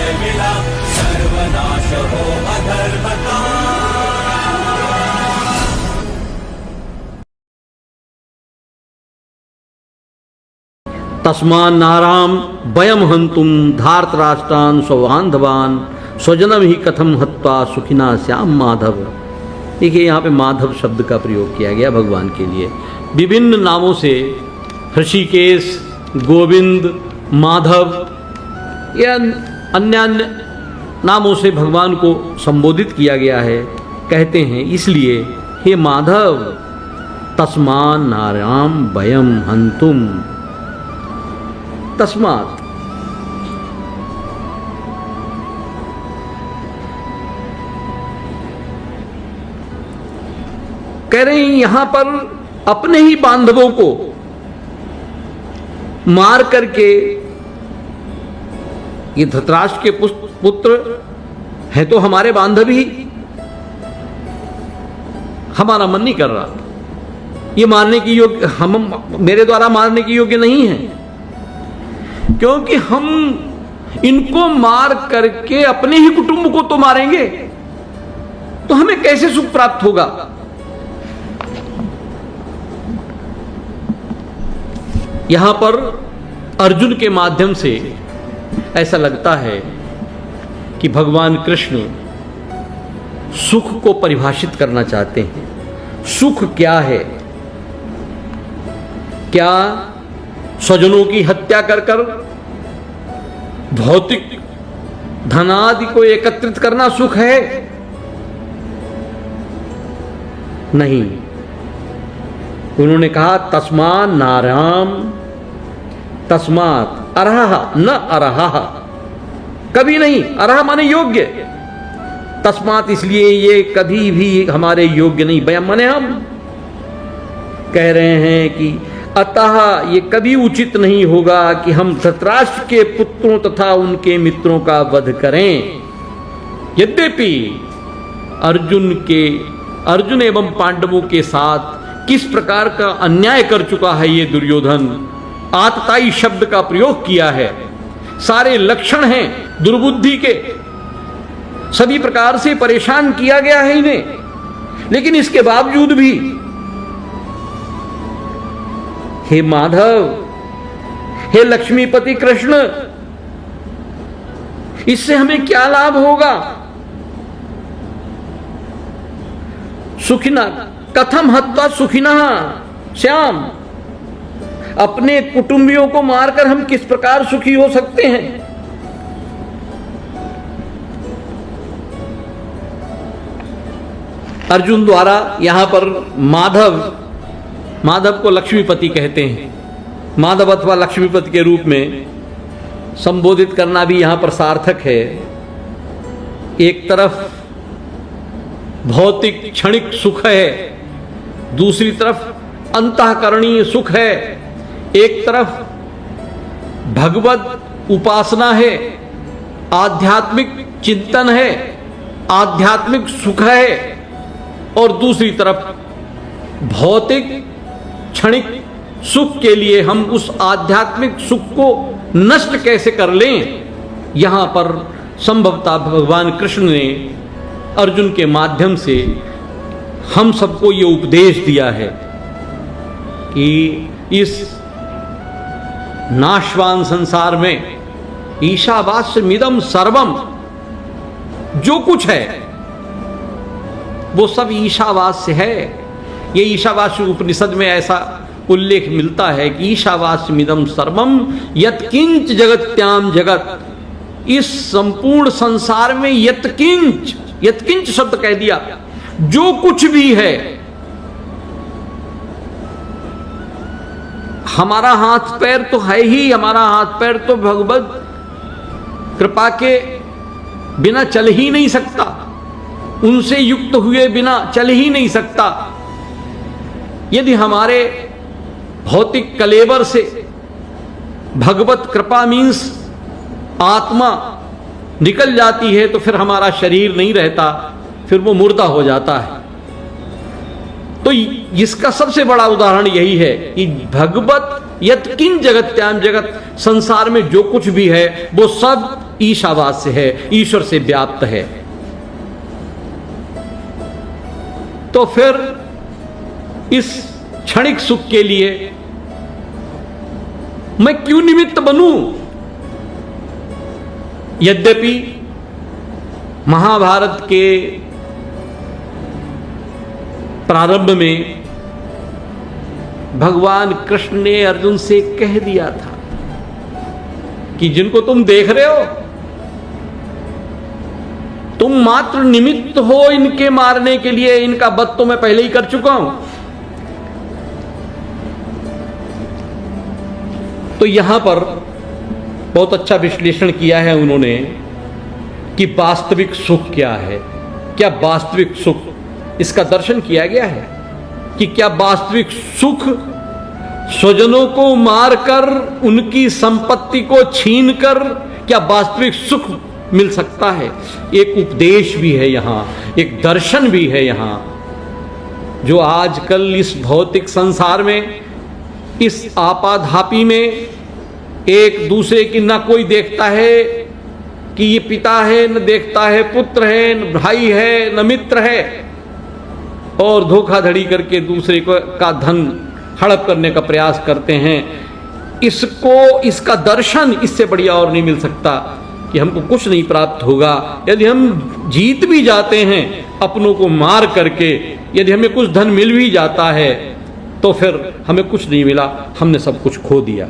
जय मिला, सर्वनाश हो अधर्म का। तस्मान्नाराम वयम हंतुम धार्तराष्ट्रान् स्वबान्धवान् स्वजनम ही कथम हत्वा सुखिना श्याम माधव। देखिए यहाँ पे माधव शब्द का प्रयोग किया गया भगवान के लिए। विभिन्न नामों से ऋषिकेश, गोविंद, माधव या अन्य नामों से भगवान को संबोधित किया गया है। कहते हैं इसलिए हे माधव, तस्मान्नाराम वयम हंतुम। तस्मात् कह रहे हैं यहां पर अपने ही बांधवों को मार करके, ये धृतराष्ट्र के पुत्र है तो हमारे बांधव ही, हमारा मन नहीं कर रहा, ये मारने की योग्य, हम मेरे द्वारा मारने की योग्य नहीं है, क्योंकि हम इनको मार करके अपने ही कुटुंब को तो मारेंगे तो हमें कैसे सुख प्राप्त होगा। यहां पर अर्जुन के माध्यम से ऐसा लगता है कि भगवान कृष्ण सुख को परिभाषित करना चाहते हैं। सुख क्या है? क्या स्वजनों की हत्या कर कर भौतिक धनादि को एकत्रित करना सुख है? नहीं। उन्होंने कहा तस्मान्नाराम, तस्मात् अरह न अरह, कभी नहीं। अरह माने योग्य, तस्मात् इसलिए ये कभी भी हमारे योग्य नहीं। बया माने हम कह रहे हैं कि अतः ये कभी उचित नहीं होगा कि हम धृतराष्ट्र के पुत्रों तथा उनके मित्रों का वध करें। यद्यपि अर्जुन एवं पांडवों के साथ किस प्रकार का अन्याय कर चुका है ये दुर्योधन, आतताई शब्द का प्रयोग किया है, सारे लक्षण हैं दुर्बुद्धि के, सभी प्रकार से परेशान किया गया है इन्हें, लेकिन इसके बावजूद भी हे माधव, हे लक्ष्मीपति कृष्ण, इससे हमें क्या लाभ होगा? सुखिना कथम हत्वा सुखिना श्याम, अपने कुटुंबियों को मारकर हम किस प्रकार सुखी हो सकते हैं? अर्जुन द्वारा यहां पर माधव को लक्ष्मीपति कहते हैं। माधव अथवा लक्ष्मीपति के रूप में संबोधित करना भी यहां पर सार्थक है। एक तरफ भौतिक क्षणिक सुख है, दूसरी तरफ अंतःकरणीय सुख है, एक तरफ भगवत उपासना है, आध्यात्मिक चिंतन है, आध्यात्मिक सुख है, और दूसरी तरफ भौतिक क्षणिक सुख के लिए हम उस आध्यात्मिक सुख को नष्ट कैसे कर लें। यहां पर संभवतः भगवान कृष्ण ने अर्जुन के माध्यम से हम सबको ये उपदेश दिया है कि इस नाशवान संसार में ईशावास्यमिदं सर्वम, जो कुछ है वो सब ईशावास्य है। ये ईशावास्य उपनिषद में ऐसा उल्लेख मिलता है कि ईशावास्यमिदं सर्वम यत्किंच जगत्याम जगत, इस संपूर्ण संसार में यत्किंच शब्द कह दिया, जो कुछ भी है, हमारा हाथ पैर तो है ही, हमारा हाथ पैर तो भगवत कृपा के बिना चल ही नहीं सकता, उनसे युक्त हुए बिना चल ही नहीं सकता। यदि हमारे भौतिक कलेवर से भगवत कृपा मीन्स आत्मा निकल जाती है तो फिर हमारा शरीर नहीं रहता, फिर वो मुर्दा हो जाता है। तो इसका सबसे बड़ा उदाहरण यही है कि भगवत यत्किंच जगत्याम जगत, संसार में जो कुछ भी है वो सब ईशावास्य है, ईश्वर से व्याप्त है। तो फिर इस क्षणिक सुख के लिए मैं क्यों निमित्त बनूं? यद्यपि महाभारत के प्रारंभ में भगवान कृष्ण ने अर्जुन से कह दिया था कि जिनको तुम देख रहे हो, तुम मात्र निमित्त हो इनके मारने के लिए, इनका वध तो मैं पहले ही कर चुका हूं। तो यहां पर बहुत अच्छा विश्लेषण किया है उन्होंने कि वास्तविक सुख क्या है, क्या वास्तविक सुख, इसका दर्शन किया गया है कि क्या वास्तविक सुख स्वजनों को मारकर, उनकी संपत्ति को छीनकर क्या वास्तविक सुख मिल सकता है। एक उपदेश भी है यहां, एक दर्शन भी है यहां, जो आजकल इस भौतिक संसार में, इस आपाधापी में एक दूसरे की ना कोई देखता है कि ये पिता है, न देखता है पुत्र है, न भाई है, न मित्र है, और धोखाधड़ी करके दूसरे को का धन हड़प करने का प्रयास करते हैं। इसको, इसका दर्शन इससे बढ़िया और नहीं मिल सकता कि हमको कुछ नहीं प्राप्त होगा। यदि हम जीत भी जाते हैं अपनों को मार करके, यदि हमें कुछ धन मिल भी जाता है, तो फिर हमें कुछ नहीं मिला, हमने सब कुछ खो दिया।